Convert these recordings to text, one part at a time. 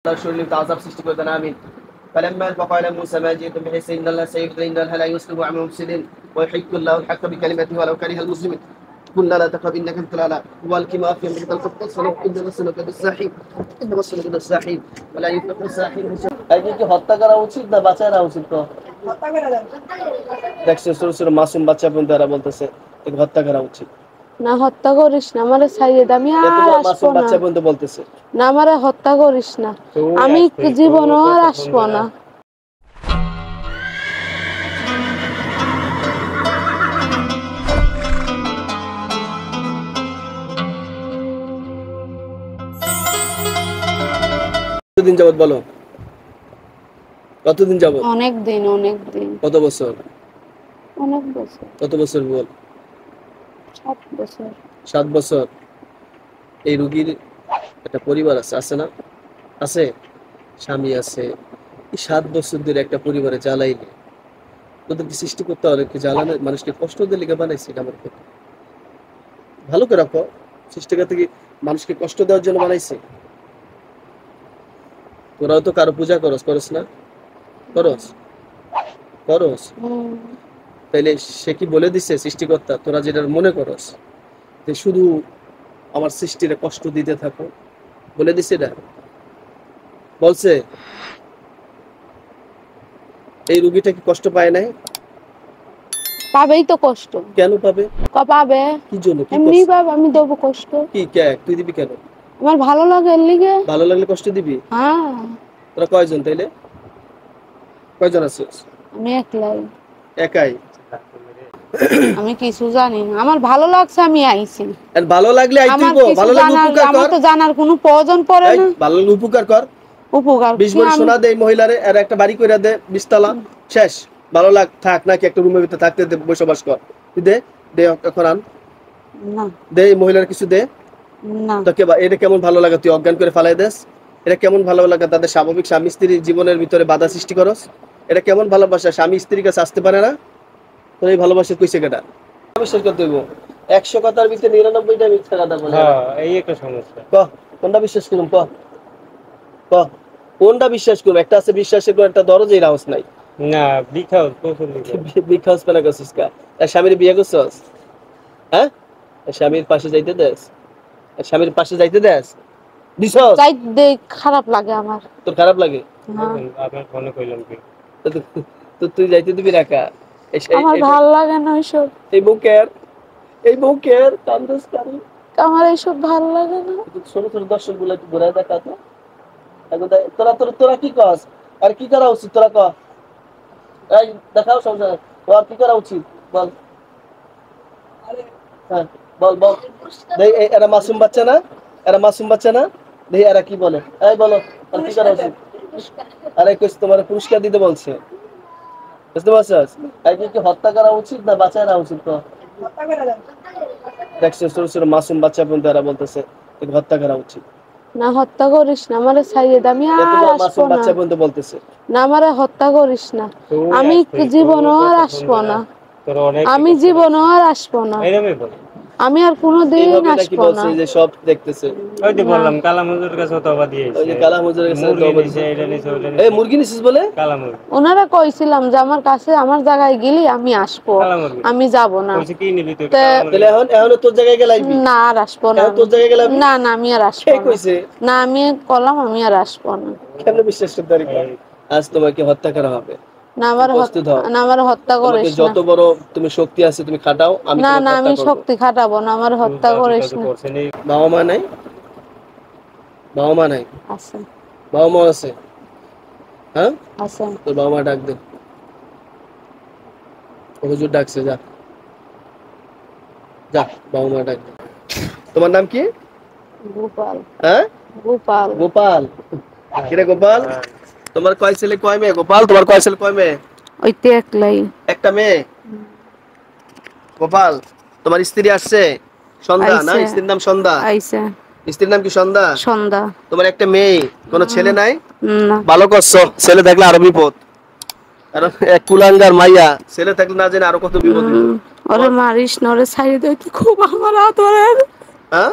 শরীরে আযাব সৃষ্টি করে দেন আমিন فلما فقال موسى ما جئتم به إن الله سيبطل إن الله لا يصلح عمل المفسدين ويحق الله الحق بكلمته ولو كره المسلمين قلنا لا تخف إنك أنت الأعلى والق ما في يمينك تلقف تصرف إن رسلك بالساحين إن رسلك بالساحين ولا يفلح الساحين আগে কি হত্যা করা উচিত না বাঁচায় রাখা উচিত? তো হত্যা করা যাবে। দেখছেন ছোট ছোট মাসুম বাচ্চা পর্যন্ত এরা বলতেছে হত্যা করা উচিত না। হত্যা করিস না আমারে সাইয়েদ, আমি আর আসবো না। বাচ্চা পর্যন্ত বলতেছে না আমারে হত্যা করিস না, আমি জীবনও আর আসবো না। কতদিন যাবত বলো? কতদিন যাবত? অনেক দিন, অনেক দিন। কত বছর? অনেক বছর। কত বছর বল? 7 বছর। 7 বছর। এই রোগীর একটা পরিবার আছে, আছে না? আছে, স্বামী আছে। এই 7 বছর ধরে একটা পরিবারে জ্বালাইলে ওদেরকে সৃষ্টি করতে হলে কি জ্বালানো মানুষকে কষ্ট দিয়ে লেগে বানাইছে? এটা আমার কথা ভালো করে রাখো। সৃষ্টিকর্তা কি মানুষকে কষ্ট দেওয়ার জন্য বানাইছে? তোরাও তো কারো পূজা করস না? করস। তাইলে সে কি বলে দিছে সৃষ্টিকর্তা তোরা যেটা মনে করস যে শুধু আমার সৃষ্টিরে কষ্ট দিতে থাকো? বলে দিছে? এটা বলছে? এই রোগীটা কি কষ্ট পায় নাই? পাবেই তো কষ্ট। কেন পাবে? পাবে কি জন্য? এমনি পাবে, আমি দেব কষ্ট। কি কে তুই দিবি কেন? আমার ভালো লাগে এর লিগে। ভালো লাগলে কষ্ট দিবি? হ্যাঁ। তোরা কয়জন তাইলে? কয়জন আছিস? আমি একলাই। একাই? আমি কিছু জানি না, আমার ভালো লাগছে আমি আইছি। আর ভালো লাগলে আইতিব, ভালো লাগলে উপকার কর। আমার তো জানার কোনো প্রয়োজন পড়ে না। ভালো লাগলে উপকার কর। উপকার 20 ভরি সোনা দেই মহিলারে, আর একটা বাড়ি কইরা দে 20 তলা, শেষ। ভালো লাগ থাক নাকি একটা রুমের ভিতরে থাকতে দে, বসবাস কর। তুই দে কোরআন না দে, মহিলার কিছু দে না। তো কে এটা কেমন ভালো লাগে? তুই অজ্ঞান করে ফালাই দেস? এটা কেমন ভালো লাগে? তাদের স্বাভাবিক স্বামী স্ত্রীর জীবনের ভিতরে বাধা সৃষ্টি করস? এটা কেমন ভালোবাসা? স্বামী স্ত্রীর কাছে আসতে পারে না? তোর এই ভালোবাসা কইছে কেটা? বিশ্বাস করতে হইব। 100 কথার ভিতরে 99টা মিথ্যা কথা বলে। হ্যাঁ, এই একটা সমস্যা। কোনটা বিশ্বাস করুম? কোনটা বিশ্বাস করুম? একটা আছে বিশ্বাসের কোন একটা দরজাই রাউস নাই। না, বিখাউস পেলা করছিস কা? তার স্বামীর বিয়ে করছস? হ্যাঁ, স্বামীর পাশে যাইতে দেস? স্বামীর পাশে যাইতে দেস? দিছস? যাইতে খারাপ লাগে আমার। তোর খারাপ লাগে? হ্যাঁ। আপনার ফোনে কইলাম কি তো তুই যাইতে দিবি রাখা? আমার ভালো লাগে না ওইসব। এই বুকের কান্দস কারি আমার এইসব ভালো লাগে না। ছোট ছোট দর্শক গুলো একটু ঘুরায় দেখা তো। তোরা কি কস? আর কি করা উচিত তোরা ক? এই দেখাও সংসার তোর কি করা উচিত বল। হ্যাঁ বল। দেই এরা মাসুম বাচ্চা না? দেই এরা কি বলে? এই বলো আর কি করা উচিত? আরে কইছ তোমার পুরস্কার দিতে বলছে, বুঝতে পারছস? আগে কি হত্যা করা উচিত না বাঁচায় রাখা উচিত? তো হত্যা করা যাবে। দেখছেন ছোট ছোট মাসুম বাচ্চা পর্যন্ত এরা বলতেছে হত্যা করা উচিত। না হত্যা করিস না আমারে সাইয়েদ, আমি আর আসবো না। বাচ্চা পর্যন্ত বলতেছে না আমারে হত্যা করিস না, আমি জীবনও আর আসবো না। আমি জীবনও আর আসবো না, আমি আর কোনোদিন আসবো না। এই যে সব দেখতেছে, ওই যে বললাম কালা মুজুর কাছে তওবা দিয়েছে। ওই যে কালা মুজুর কাছে তওবা দিয়েছে। এটা নিছে ওটা নিছে। এই মুরগি নিছিস বলে? কালা মুরগি। ওনারা কইছিলাম যে আমার কাছে আমার জায়গায় গেলি আমি আসবো, আমি যাব না। কইছে কি নিবি তুই? তাহলে এখন তোর জায়গায় গেলাইবি? না আর আসবো না। তোর জায়গায় গেলাইবি? না না আমি আর আসবো না। কইছে না আমি কইলাম আমি আর আসবো না। কেমনে বিশ্বাস করতে পারি? আজ তোমাকে হত্যা করা হবে। না আমার হত্যা করিস না। যত বড় তুমি শক্তি আছে তুমি খাটাও, আমি না না আমি শক্তি খাটাবো না, আমার হত্যা করিস না। বাবা মা নাই? আছে। বাবা মা আছে? হ্যাঁ আছে। তোর বাবা মা ডাক দে। হুজুর ডাকছে, যা বাবা মা ডাক দে। তোমার নাম কি? গোপাল। হ্যাঁ গোপাল। কিরে গোপাল, তোমার কয় ছেলে কয় মেয়ে? গোপাল তোমার কয় ছেলে কয় মেয়ে? ওইতে একলাই। একটা মেয়ে। গোপাল তোমার স্ত্রী আসছে? সন্ধ্যা না? স্ত্রীর নাম সন্ধ্যা? আইছে। স্ত্রীর নাম কি? সন্ধ্যা। তোমার একটা মেয়ে, কোনো ছেলে নাই? না। ভালো করছো, ছেলে থাকলে আরো বিপদ। কারণ এক কুলাঙ্গার মাইয়া, ছেলে থাকলে না জানি আরো কত বিপদ। ওরে মারিস না, ওরে ছাড়ি দে, কি খুব আমার হাত ওরে। হ্যাঁ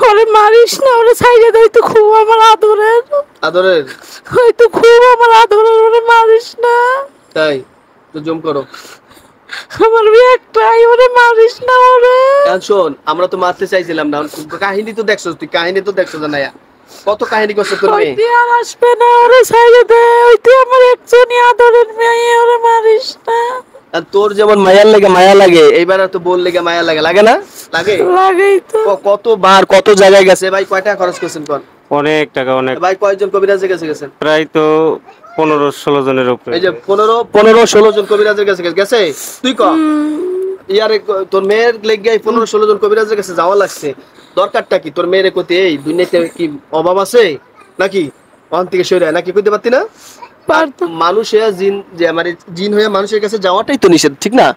ওরে মারিস না, ওরে ছাইড়ে দে, তো খুব আমার আদরের। আদরের? হয়তো খুব আমার আদরের, ওরে মারিস না। তাই তো জুম করো। আমার একটাই, ওরে মারিস না ওরে। শোন, আমরা তো মারতে চাইছিলাম না, কাহিনী তো দেখছো তুই, কাহিনী তো দেখছো না, কত কাহিনী করছে তোর মেয়ে। ওইটি আর আসবে না, ওরে ছাইড়ে দে, ওইটি আমার একজনই আদরের মেয়ে, ওরে মারিস না। আর তোর যেমন মায়ার লাগে, মায়া লাগে, এইবার তো বল লেগে মায়া লাগে, লাগে না? লাগে, লাগেই তো। কতবার কত জায়গায় গেছে ভাই, কয় টাকা খরচ করছেন কোন? অনেক টাকা, অনেক। ভাই কয়জন কবিরাজের কাছে গেছেন? প্রায় তো 15-16 জনের উপরে। এই যে 15-16 জন কবিরাজের কাছে গেছে। তুই ক ইয়ারে তোর মেয়ের লেগে 15-16 জন কবিরাজের কাছে যাওয়া লাগছে, দরকারটা কি? তোর মেয়ের কোতে এই দুনিয়াতে কি অভাব আছে নাকি? ওখান থেকে সরে নাকি কইতে পারতি না? মানুষ হয়ে জিন, যে মানে জিন হয়ে মানুষের কাছে যাওয়াটাই তো নিষেধ, ঠিক না?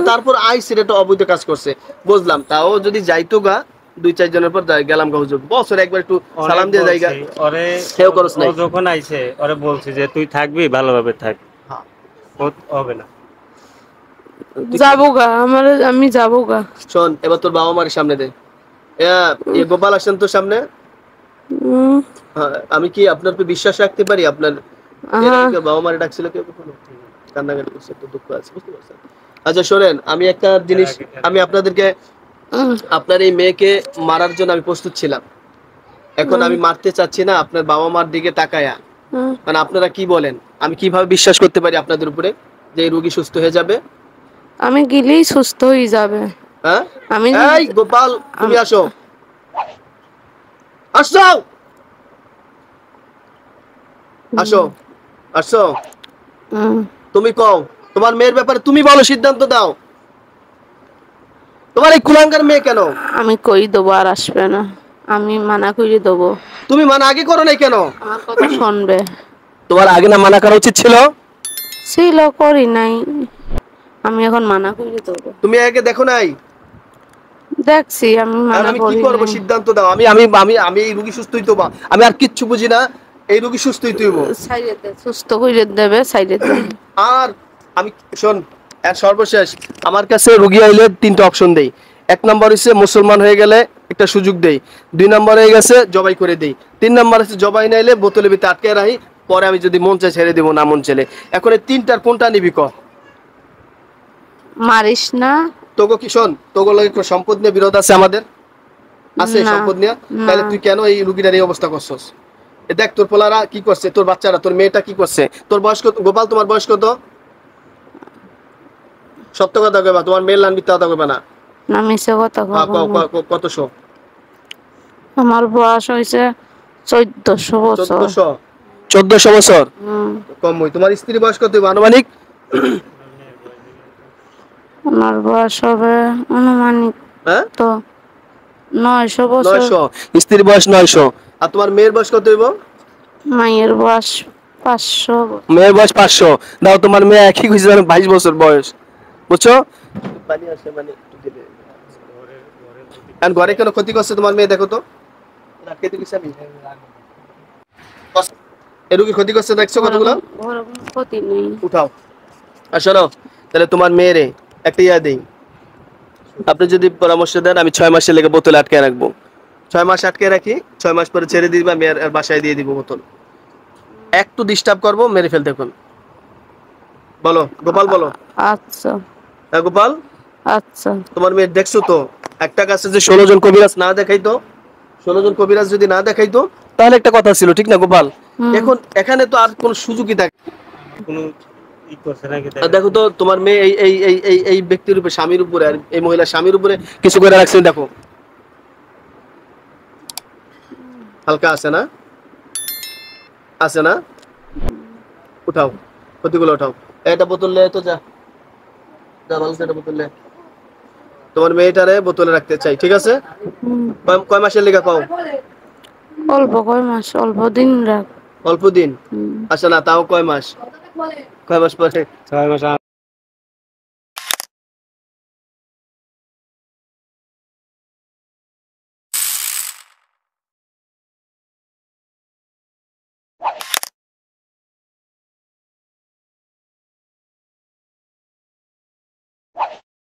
তারপর আইসে এটা অবৈধ কাজ করছে, বুঝলাম। তাও যদি যাইতো গা 2-4 জনের পর গেলাম গা হুজুর, বছর একবার একটু সালাম দিয়ে যাইগা। ওরে কেউ করছ নাই? ও যখন আইছে ওরে বলছি যে তুই থাকবি, ভালোভাবে থাক। হ্যাঁ, হবে না। যাবো গা, আমি যাবো গা। শোন, এবার তোর বাবা মার সামনে দে। গোপাল আসেন তোর সামনে। আমি কি আপনার উপর বিশ্বাস রাখতে পারি? আপনার বাবা মারে ডাকছিল কেউ কখনো? কান্নাকাটি করছে, তো দুঃখ আছে, বুঝতে পারছেন? আচ্ছা শোনেন, আমি একটা জিনিস, আমি আপনাদেরকে, আপনার এই মেয়েকে মারার জন্য আমি প্রস্তুত ছিলাম। এখন আমি মারতে চাচ্ছি না, আপনার বাবা মার দিকে তাকায়া। মানে আপনারা কি বলেন, আমি কিভাবে বিশ্বাস করতে পারি আপনাদের উপরে যে এই রোগী সুস্থ হয়ে যাবে? আমি গেলেই সুস্থ হয়ে যাবে। হ্যাঁ, আমি এই গোপাল, তুমি আসো, আসো, আসো, আসো। তুমি কও, তোমার মেয়ের ব্যাপারে তুমি বলো, সিদ্ধান্ত দাও। তোমার এই কুলাঙ্গার মেয়ে কেন? আমি কই দেবো, আর আসবে না। আমি মানা করে দেবো। তুমি মানা আগে করো নাই কেন? আমার কথা শুনবে। তোমার আগে না মানা করা উচিত ছিল? ছিল, করি নাই। আমি এখন মানা করে দেবো। তুমি আগে দেখো নাই? দেখছি, আমি মানা আমি কি করি করব, নাই। সিদ্ধান্ত দাও। আমি আমি আমি আমি এই রোগী সুস্থ হইতো বা আমি আর কিচ্ছু বুঝি না, এই রোগী সুস্থ হইতো। সাইডে দে, সুস্থ করে দেবে, সাইডে দে। আর আমি শোন, আর সর্বশেষ আমার কাছে রোগী আইলে 3টা অপশন দেই। 1 নম্বর হচ্ছে মুসলমান হয়ে গেলে একটা সুযোগ দেই, 2 নম্বর হয়ে গেছে জবাই করে দেই, 3 নম্বর হচ্ছে জবাই নাইলে বোতলে ভিতরে আটকে রাখি, পরে আমি যদি মন চায় ছেড়ে দেবো, না মন চাইলে। এখন এই 3টার কোনটা নিবি ক? মারিস না। তোগো কি শোন, তোগো লাগে সম্পদ নিয়ে বিরোধ আছে আমাদের, আছে না, সম্পদ নিয়ে? না। তাহলে তুই কেন এই রুগীটার এই অবস্থা করছস? দেখ তোর পোলারা কি করছে, তোর বাচ্চারা, তোর মেয়েটা কি করছে। তোর বয়স কত গোপাল? তোমার বয়স কত? সত্য কথা কইবা, তোমার মেয়ের লান মিথ্যা কথা কইবা না। না, মিছে কথা কব না। কতশো? আমার বয়স হয়েছে 1400 বছর। 1400 বছর? কম হই। তোমার স্ত্রী বয়স কত আনুমানিক? আমার বয়স হবে আনুমানিক তো 900 বছর। 900? স্ত্রীর বয়স 900। আর তোমার মেয়ের বয়স কত হইব? মায়ের বয়স 500। মেয়ের বয়স 500। দাও, তোমার মেয়ে একই কইছে 22 বছর বয়স, বুঝছো? পানি আসে মানে আর ঘরে কেন ক্ষতি করছে তোমার মেয়ে? দেখো তো, রাখতে দিছি আমি, এর কি ক্ষতি করছে দেখছো কতগুলো? ঘরে কোনো ক্ষতি নেই। উঠাও। আর শোনো, তাহলে তোমার মেয়েরে একটা ইয়া দেই, আপনি যদি পরামর্শ দেন, আমি 6 মাসের লেগে বোতলে আটকে রাখবো। 6 মাস আটকে রাখি, 6 মাস পরে ছেড়ে দিবা, মেয়ের বাসায় দিয়ে দিব বোতল। একটু ডিস্টার্ব করবো, মেরে ফেল দেখুন। বলো গোপাল, বলো। আচ্ছা, হ্যাঁ গোপাল, আচ্ছা। তোমার মেয়ে দেখছো তো, একটা কাছে যে 16 জন কবিরাজ না দেখাইতো, 16 জন কবিরাজ যদি না দেখাইতো, তাহলে একটা কথা ছিল, ঠিক না গোপাল? এখন এখানে তো আর কোন সুযোগই থাকে কোনো ই করছে নাকি? দেখো তো, তোমার মেয়ে এই এই এই এই এই ব্যক্তির উপরে, স্বামীর উপরে, আর এই মহিলা স্বামীর উপরে কিছু করে রাখছেন, দেখো হালকা আছে না? আছে না? উঠাও, ক্ষতিগুলো উঠাও। এটা বোতল লে তো, যা যা ভালো, সেটা বোতল লে। তোমার মেয়েটারে বোতলে রাখতে চাই, ঠিক আছে? কয় মাসের লেখা পাও? অল্প কয় মাস, অল্প দিন রাখ। অল্প দিন? আচ্ছা না, তাও কয় মাস? কয় মাস পরে? 6 মাস।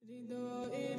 হৃদয়ে